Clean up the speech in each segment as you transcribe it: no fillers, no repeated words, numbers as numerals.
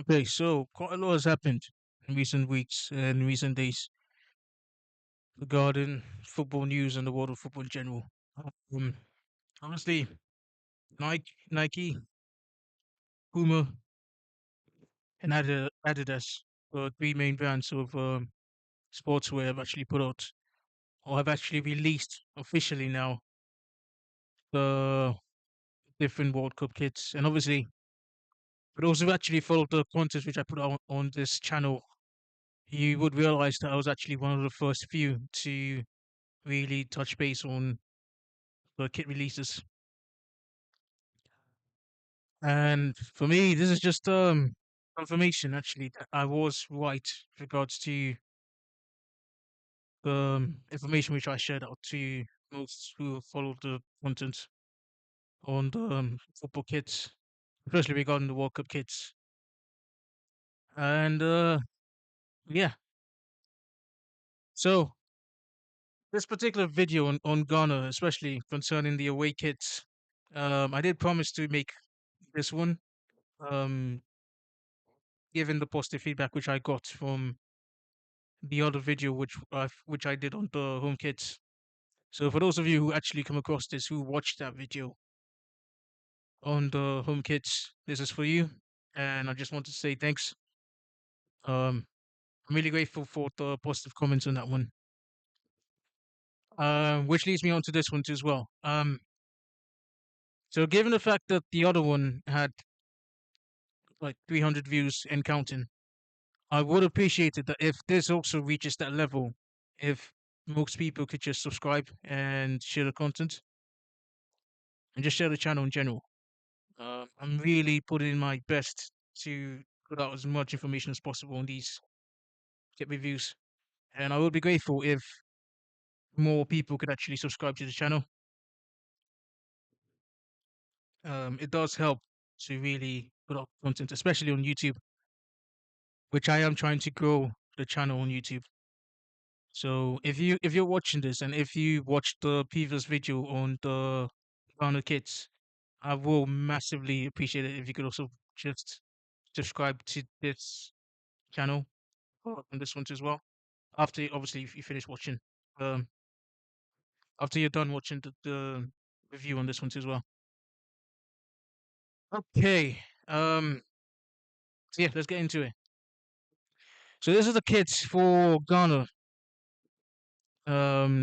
Okay, so quite a lot has happened in recent weeks and recent days regarding football news and the world of football in general. Um, Honestly, Nike, Puma, and Adidas, the three main brands of sportswear, have actually put out or have actually released officially now the different World Cup kits. And obviously, for those who actually followed the content which I put out on this channel, you would realize that I was actually one of the first few to really touch base on the kit releases. And for me, this is just confirmation actually that I was right with regards to the information which I shared out to most who followed the content on the football kits, especially regarding the World Cup kits. And yeah, so this particular video on Ghana, especially concerning the away kits, I did promise to make this one, um, given the positive feedback which I got from the other video which I did on the home kits. So for those of you who actually come across this, who watched that video on the home kits, this is for you. And I just want to say thanks. I'm really grateful for the positive comments on that one. Which leads me on to this one too as well. So given the fact that the other one had like 300 views and counting, I would appreciate it that if this also reaches that level, if most people could just subscribe and share the content and just share the channel in general. I'm really putting my best to put out as much information as possible on these kit reviews, and I would be grateful if more people could actually subscribe to the channel. It does help to really put out content, especially on YouTube, which I am trying to grow the channel on YouTube. So if you're watching this and if you watched the previous video on the Ghana Kids, I will massively appreciate it if you could also just subscribe to this channel on this one too as well. After obviously if you finish watching, um, after you're done watching the review on this one too as well. Okay, so yeah, let's get into it. So this is the kids for Ghana.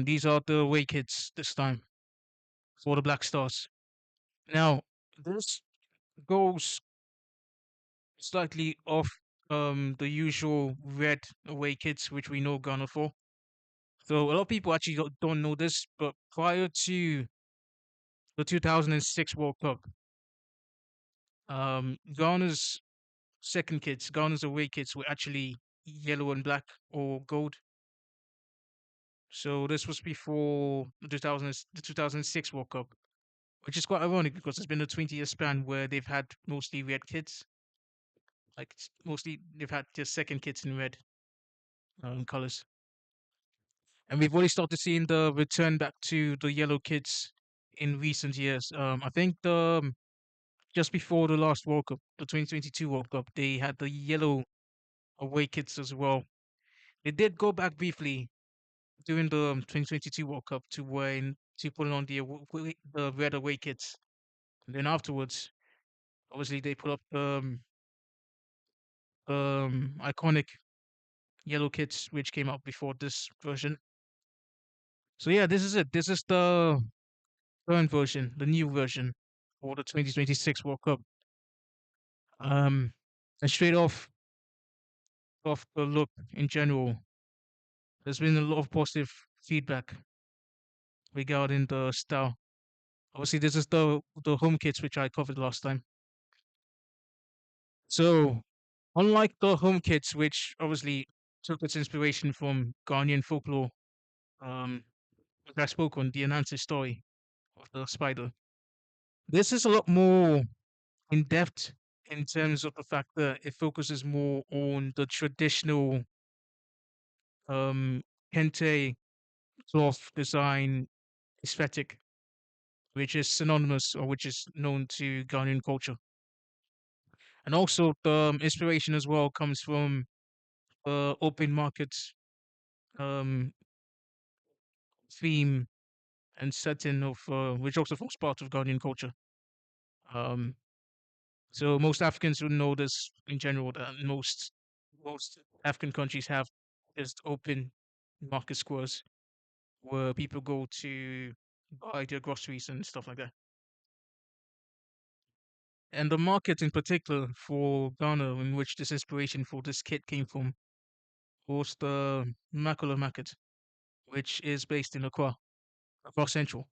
These are the away kids this time for the Black Stars. Now this goes slightly off the usual red away kits which we know Ghana for. So a lot of people actually don't know this, but prior to the 2006 World Cup, Ghana's second kits, Ghana's away kits were actually yellow and black or gold. So this was before the 2006 World Cup, which is quite ironic because it's been a 20-year span where they've had mostly red kits. Like mostly they've had their second kits in red colors. And we've already started seeing the return back to the yellow kits in recent years. I think just before the last World Cup, the 2022 World Cup, they had the yellow away kits as well. They did go back briefly during the 2022 World Cup to put on the red away kits. And then afterwards, obviously they put up iconic yellow kits which came out before this version. So yeah, this is it. This is the current version, the new version for the 2026 World Cup. Um, and straight off the look in general, there's been a lot of positive feedback regarding the style. Obviously, this is the home kits which I covered last time. So, unlike the home kits, which obviously took its inspiration from Ghanaian folklore, um, which I spoke on the Anansi story of the spider, this is a lot more in depth in terms of the fact that it focuses more on the traditional kente cloth design aesthetic, which is synonymous or which is known to Ghanaian culture. And also the inspiration as well comes from open markets um, theme and setting of which also forms part of Ghanaian culture. Um, so most Africans would know this in general that most African countries have just open market squares where people go to buy their groceries and stuff like that. And the market in particular for Ghana, in which this inspiration for this kit came from, was the Makula market, which is based in Accra Central.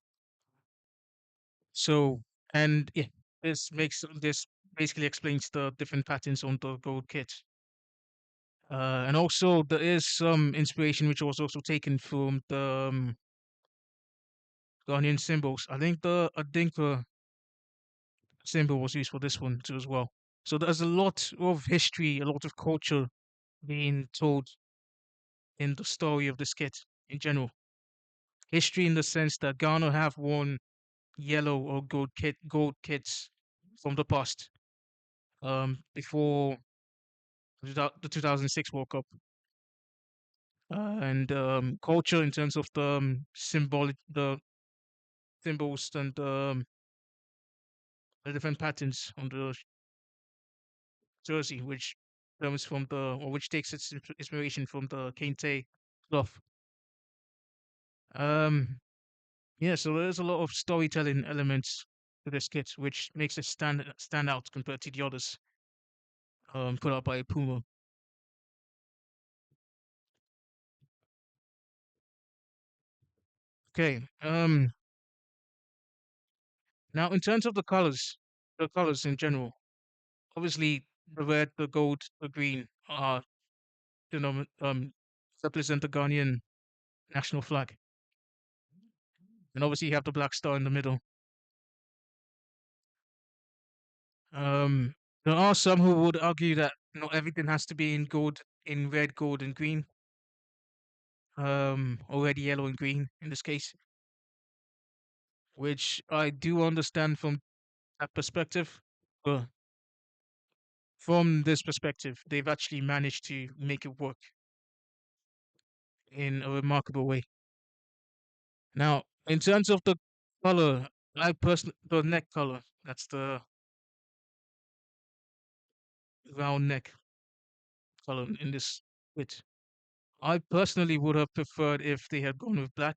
So, and yeah, this basically explains the different patterns on the gold kit. And also there is some inspiration which was also taken from the Ghanaian symbols. I think the Adinka symbol was used for this one too as well. So there's a lot of history, a lot of culture being told in the story of this kit in general. History in the sense that Ghana have won yellow or gold kits from the past, before the 2006 World Cup, and culture in terms of the the symbols and the different patterns on the jersey, which comes from which takes its inspiration from the Kente cloth. Um, yeah, so there's a lot of storytelling elements to this kit, which makes it stand out compared to the others put out by Puma. Okay. Now in terms of the colors in general, obviously the red, the gold, the green are represent the Ghanaian national flag, and obviously you have the black star in the middle. Um, there are some who would argue that not everything has to be in gold, in red, gold, and green. Or red, yellow, and green in this case, which I do understand from that perspective. But from this perspective, they've actually managed to make it work in a remarkable way. Now, in terms of the color, the neck color, that's the round neck color in this bit. I personally would have preferred if they had gone with black.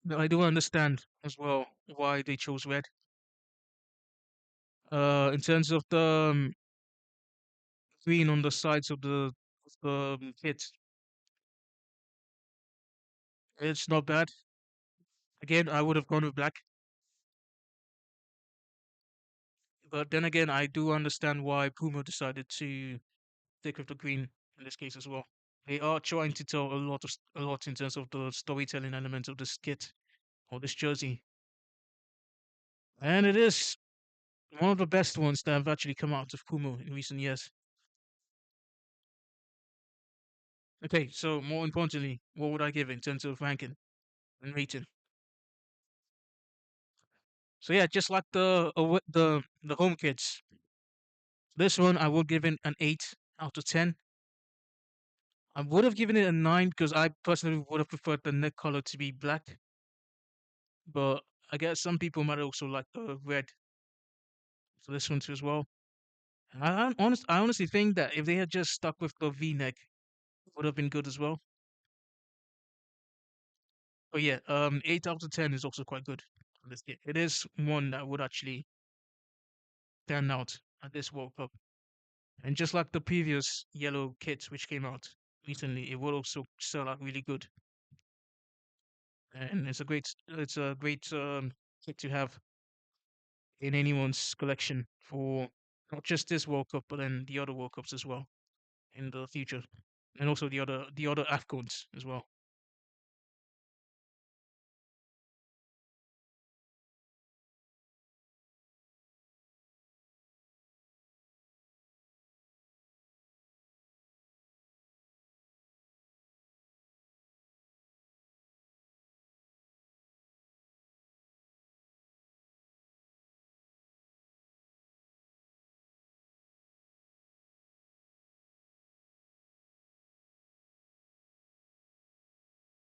But I do understand as well why they chose red. In terms of the green on the sides of the kit, it's not bad. Again, I would have gone with black, but then again, I do understand why Puma decided to stick with the green in this case as well. They are trying to tell a lot in terms of the storytelling element of this kit or this jersey, and it is one of the best ones that have actually come out of Puma in recent years. Okay, so more importantly, what would I give in terms of ranking and rating? So yeah, just like the home kits, this one I would give it an 8 out of 10. I would have given it a 9 because I personally would have preferred the neck color to be black, but I guess some people might also like the red for this one too as well. I honestly think that if they had just stuck with the V neck, it would have been good as well. But yeah, 8 out of 10 is also quite good for this kit. It is one that would actually stand out at this World Cup. And just like the previous yellow kits which came out recently, it will also sell out really good. And it's a great kit to have in anyone's collection for not just this World Cup, but then the other World Cups as well in the future, and also the other AFCONs as well.